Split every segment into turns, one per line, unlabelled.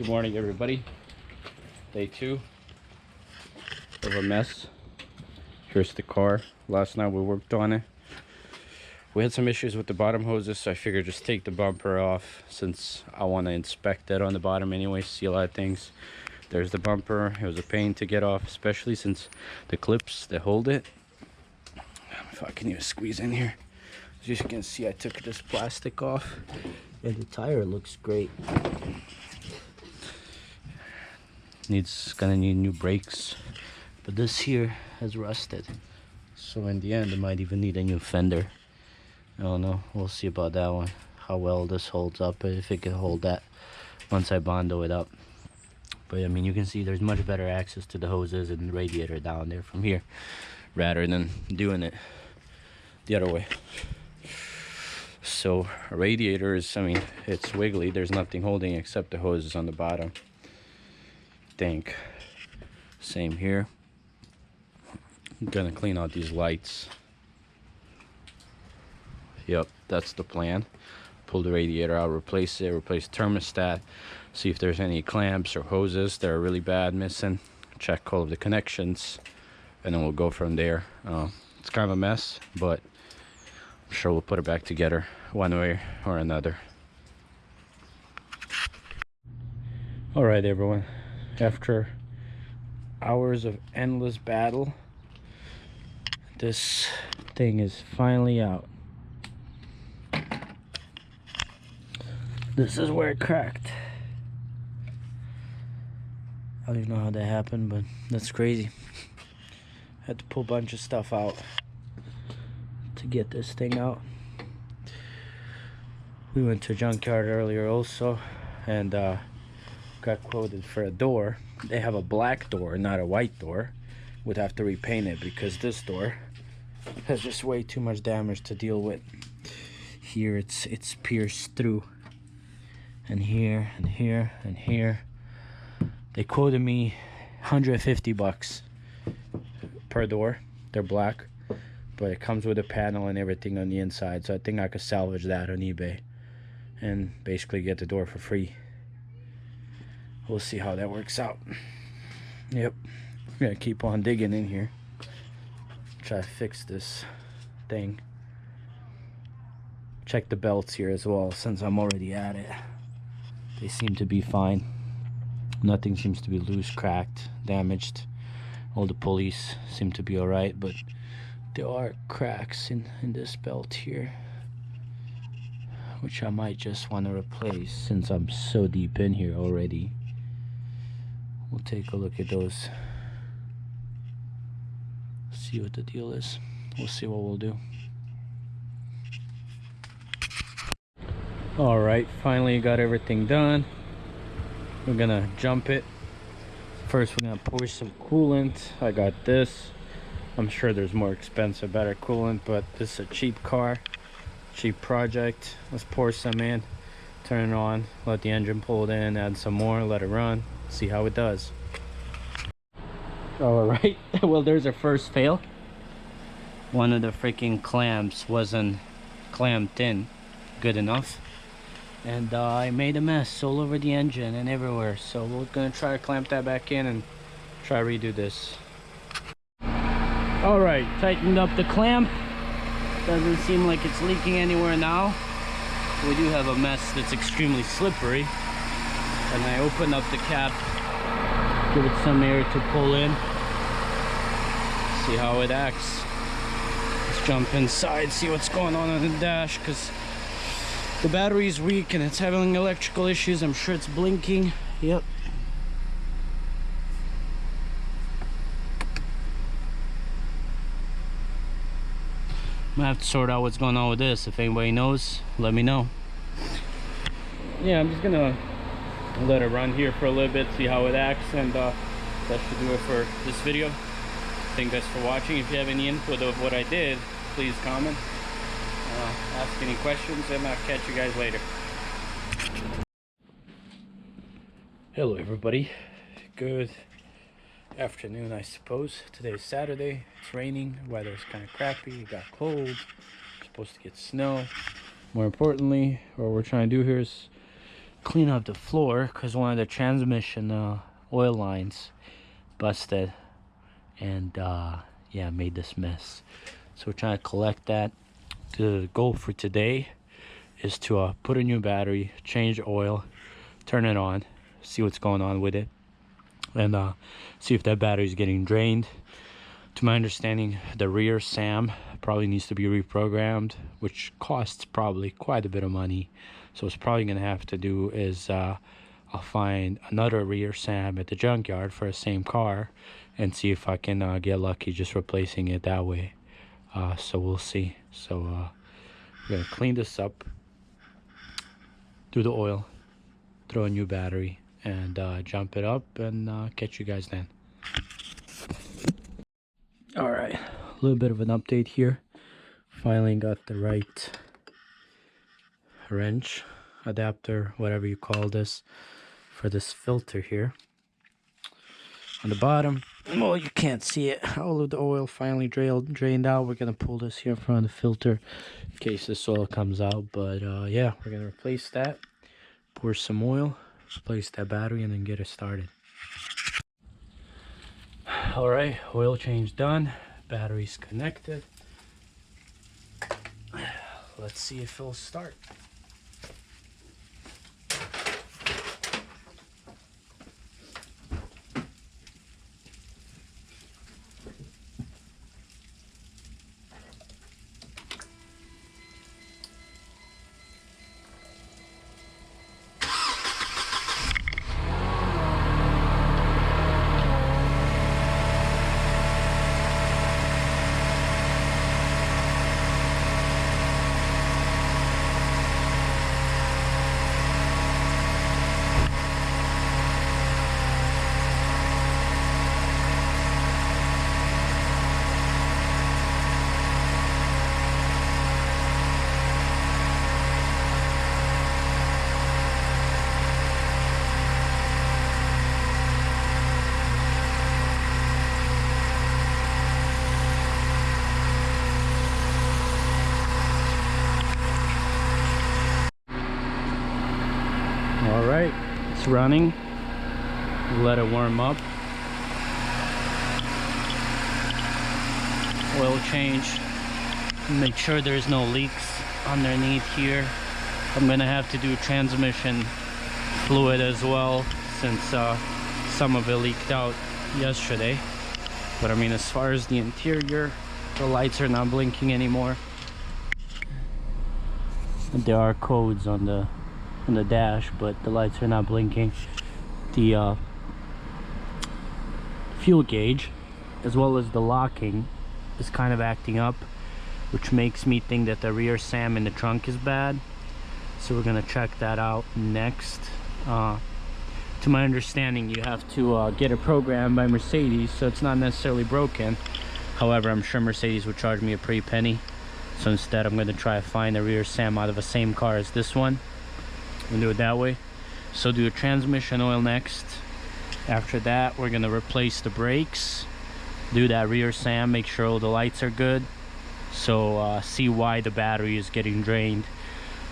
Good morning, everybody. Day 2 of a mess. Here's the car. Last night we worked on it. We had some issues with the bottom hoses, so I figured just take the bumper off since I want to inspect it on the bottom anyway, see a lot of things. There's the bumper. It was a pain to get off, especially since the clips that hold it. If I can even squeeze in here. As you can see, I took this plastic off and the tire looks great. Gonna need new brakes, but this here has rusted, so in the end it might even need a new fender. I don't know, we'll see about that one, how well this holds up, if it can hold that once I bondo it up. But I mean, you can see there's much better access to the hoses and the radiator down there from here rather than doing it the other way. So a radiator is, I mean, it's wiggly, there's nothing holding except the hoses on the bottom. Think same here. I'm gonna clean out these lights. Yep, that's the plan. Pull the radiator out, replace it, replace thermostat, see if there's any clamps or hoses that are really bad missing, check all of the connections, and then we'll go from there. It's kind of a mess, but I'm sure we'll put it back together one way or another. All right, everyone. After hours of endless battle, this thing is finally out. This is where it cracked. I don't even know how that happened, but that's crazy. Had to pull a bunch of stuff out to get this thing out. We went to a junkyard earlier also, and got quoted for a door. They have a black door, not a white door. Would have to repaint it because this door has just way too much damage to deal with. Here it's pierced through, and here and here and here. They quoted me 150 bucks per door. They're black, but it comes with a panel and everything on the inside, so I think I could salvage that on eBay and basically get the door for free. We'll see how that works out. Yep, I'm gonna keep on digging in here, try to fix this thing. Check the belts here as well since I'm already at it. They seem to be fine. Nothing seems to be loose, cracked, damaged. All the pulleys seem to be alright, but there are cracks in this belt here, which I might just want to replace since I'm so deep in here already. We'll take a look at those, see what the deal is. We'll see what we'll do. Alright, finally got everything done. We're gonna jump it. First we're gonna pour some coolant. I got this. I'm sure there's more expensive, better coolant, but this is a cheap car, cheap project. Let's pour some in, turn it on, let the engine pull it in, add some more, let it run, see how it does. All right, well, there's our first fail. One of the freaking clamps wasn't clamped in good enough, and I made a mess all over the engine and everywhere. So we're gonna try to clamp that back in and try to redo this. All right, tightened up the clamp. Doesn't seem like it's leaking anywhere now. We do have a mess that's extremely slippery, and I opened up the cap, give it some air to pull in, see how it acts. Let's jump inside, see what's going on the dash, because the battery is weak and it's having electrical issues. I'm sure it's blinking. Yep. I'm gonna have to sort out what's going on with this. If anybody knows, let me know. Yeah, I'm just gonna let it run here for a little bit, see how it acts, and that should do it for this video. Thank you guys for watching. If you have any input of what I did, please comment, ask any questions, and I'll catch you guys later. Hello everybody, good afternoon I suppose. Today is Saturday, it's raining, weather's kind of crappy, it got cold, we're supposed to get snow. More importantly, what we're trying to do here is clean up the floor because one of the transmission oil lines busted, and yeah, made this mess. So we're trying to collect that. The goal for today is to put a new battery, change the oil, turn it on, see what's going on with it, and see if that battery is getting drained. To my understanding, the rear SAM probably needs to be reprogrammed, which costs probably quite a bit of money. So what's probably gonna have to do is I'll find another rear SAM at the junkyard for the same car and see if I can get lucky just replacing it that way. So we'll see. So we're gonna clean this up, do the oil, throw a new battery, and jump it up, and catch you guys then. All right, a little bit of an update here. Finally got the right wrench, adapter, whatever you call this, for this filter here. On the bottom, well, you can't see it, all of the oil finally drained out. We're gonna pull this here in front of the filter in case this oil comes out, but yeah, we're gonna replace that, pour some oil, replace that battery, and then get it started. All right, oil change done, battery's connected. Let's see if it'll start. All right, it's running. Let it warm up. Oil change. Make sure there's no leaks underneath here. I'm gonna have to do transmission fluid as well, since some of it leaked out yesterday. But I mean, as far as the interior, the lights are not blinking anymore. There are codes on the dash, but the lights are not blinking. The fuel gauge, as well as the locking, is kind of acting up, which makes me think that the rear SAM in the trunk is bad. So we're gonna check that out next. To my understanding, you have to get it programmed by Mercedes, so it's not necessarily broken. However, I'm sure Mercedes would charge me a pretty penny. So instead, I'm gonna try to find the rear SAM out of the same car as this one and do it that way. So do a transmission oil next. After that, we're gonna replace the brakes, do that rear SAM, make sure all the lights are good. So see why the battery is getting drained.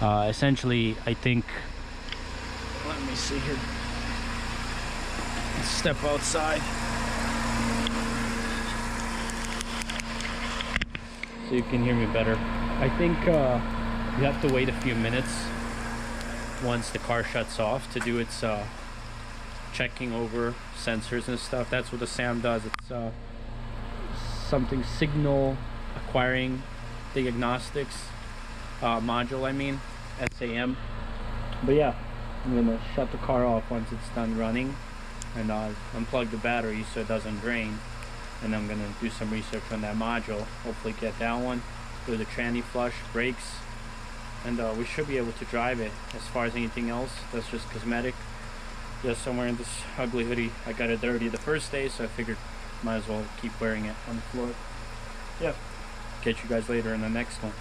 Essentially, I think, let me see here, let's step outside so you can hear me better. I think you have to wait a few minutes once the car shuts off to do its checking over sensors and stuff. That's what the SAM does. It's something signal acquiring diagnostics module, I mean, SAM. But yeah, I'm gonna shut the car off once it's done running and unplug the battery so it doesn't drain, and I'm gonna do some research on that module, hopefully get that one, do the tranny flush, brakes, and we should be able to drive it. As far as anything else, that's just cosmetic. Just somewhere in this ugly hoodie. I got it dirty the first day, so I figured might as well keep wearing it on the floor. Yeah, catch you guys later in the next one.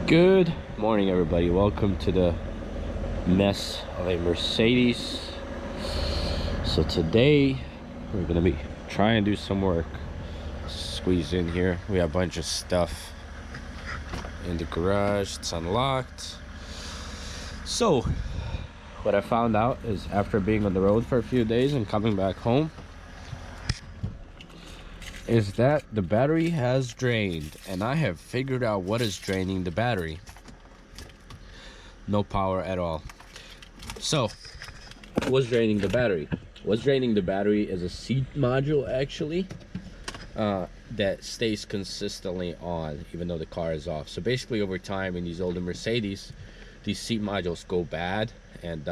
Good morning, everybody. Welcome to the mess of a Mercedes. So today we're gonna be trying to do some work. Squeeze in here. We have a bunch of stuff in the garage. It's unlocked. So what I found out is, after being on the road for a few days and coming back home, is that the battery has drained, and I have figured out what is draining the battery. No power at all. So what's draining the battery? What's draining the battery is a seat module, actually, that stays consistently on even though the car is off. So basically, over time in these older Mercedes, these seat modules go bad, and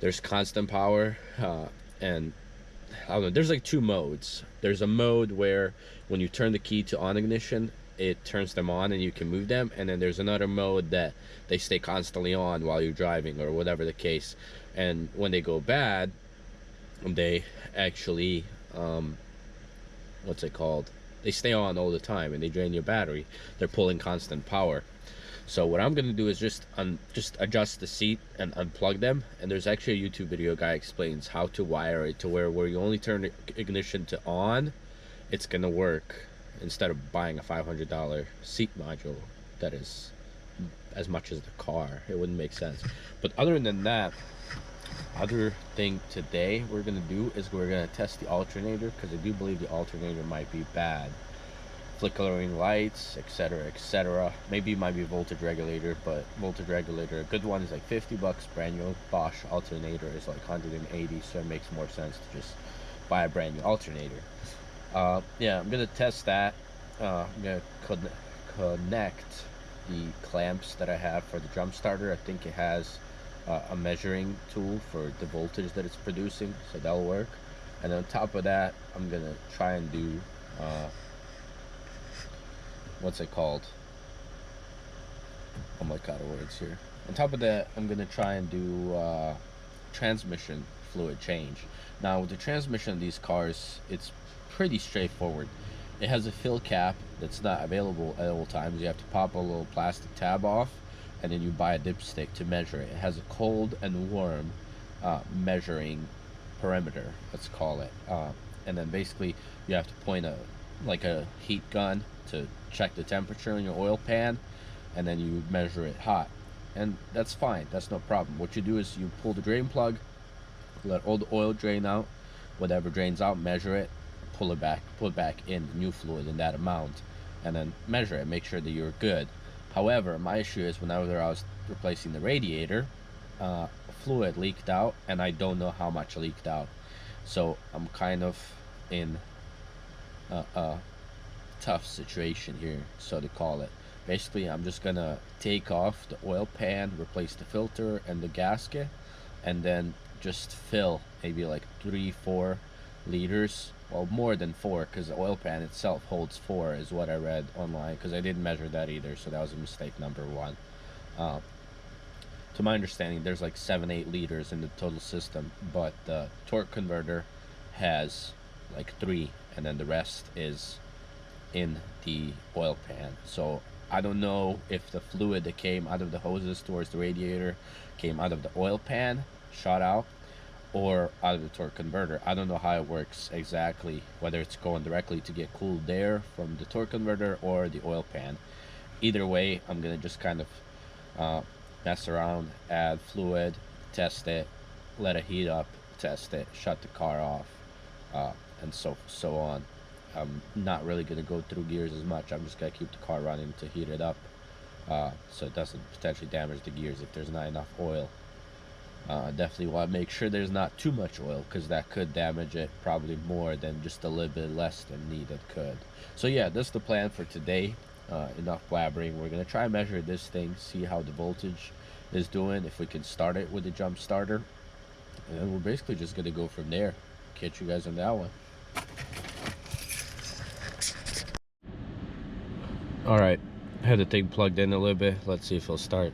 there's constant power, and I don't know, there's like two modes. There's a mode where when you turn the key to on ignition, it turns them on and you can move them, and then there's another mode that they stay constantly on while you're driving, or whatever the case. And when they go bad, they actually what's it called, they stay on all the time and they drain your battery. They're pulling constant power. So what I'm gonna do is just adjust the seat and unplug them, and there's actually a YouTube video guy explains how to wire it to where you only turn the ignition to on, it's gonna work, instead of buying a $500 seat module that is as much as the car. It wouldn't make sense. But other than that, other thing today we're gonna do is we're gonna test the alternator, because I do believe the alternator might be bad. Flickering lights, etc, etc. Maybe it might be a voltage regulator, but voltage regulator, a good one, is like 50 bucks. Brand new Bosch alternator is like 180, so it makes more sense to just buy a brand new alternator. Yeah, I'm gonna test that. I'm gonna connect the clamps that I have for the jump starter. I think it has a measuring tool for the voltage that it's producing, so that'll work. And on top of that, I'm gonna try and do what's it called? Oh my god, words here. On top of that, I'm gonna try and do transmission fluid change. Now with the transmission of these cars, it's pretty straightforward. It has a fill cap that's not available at all times. You have to pop a little plastic tab off, and then you buy a dipstick to measure it. It has a cold and warm measuring perimeter, let's call it. And then basically you have to point a heat gun to check the temperature in your oil pan, and then you measure it hot, and that's fine, that's no problem. What you do is you pull the drain plug, let all the oil drain out, whatever drains out, measure it, pull it back in new fluid in that amount, and then measure it, make sure that you're good. However, my issue is, whenever I was replacing the radiator, fluid leaked out, and I don't know how much leaked out. So I'm kind of in a tough situation here, so to call it. Basically, I'm just gonna take off the oil pan, replace the filter and the gasket, and then just fill maybe like 3-4 liters, well, more than 4, because the oil pan itself holds 4 is what I read online, because I didn't measure that either, so that was a mistake number 1. To my understanding, there's like 7-8 liters in the total system, but the torque converter has like 3, and then the rest is in the oil pan. So I don't know if the fluid that came out of the hoses towards the radiator came out of the oil pan, shot out, or out of the torque converter. I don't know how it works exactly, whether it's going directly to get cooled air from the torque converter or the oil pan. Either way, I'm gonna just kind of mess around, add fluid, test it, let it heat up, test it, shut the car off, and so on. I'm not really going to go through gears as much. I'm just going to keep the car running to heat it up, so it doesn't potentially damage the gears if there's not enough oil. Definitely want to make sure there's not too much oil, because that could damage it probably more than just a little bit less than needed could. So yeah, that's the plan for today. Enough blabbering. We're going to try and measure this thing, see how the voltage is doing, if we can start it with the jump starter, and then we're basically just going to go from there. Catch you guys on that one. Alright, had the thing plugged in a little bit. Let's see if it'll start.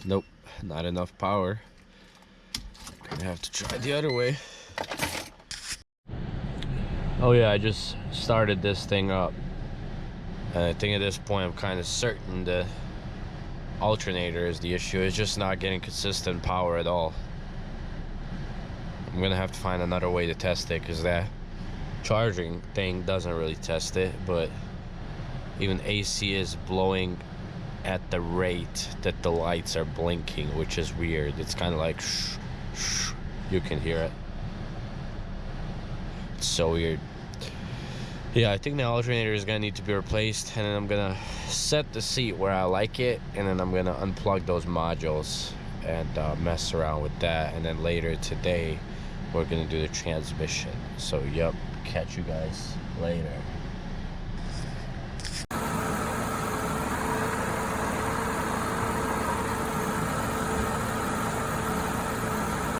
Nope, not enough power. Gonna have to try the other way. Oh yeah, I just started this thing up. And I think at this point I'm kind of certain the alternator is the issue. It's just not getting consistent power at all. I'm gonna have to find another way to test it, because that charging thing doesn't really test it, but even AC is blowing at the rate that the lights are blinking, which is weird. It's kind of like shh, shh. You can hear it. It's so weird. Yeah, I think the alternator is gonna need to be replaced, and then I'm gonna set the seat where I like it, and then I'm gonna unplug those modules and mess around with that, and then later today we're gonna do the transmission. So yep, catch you guys later.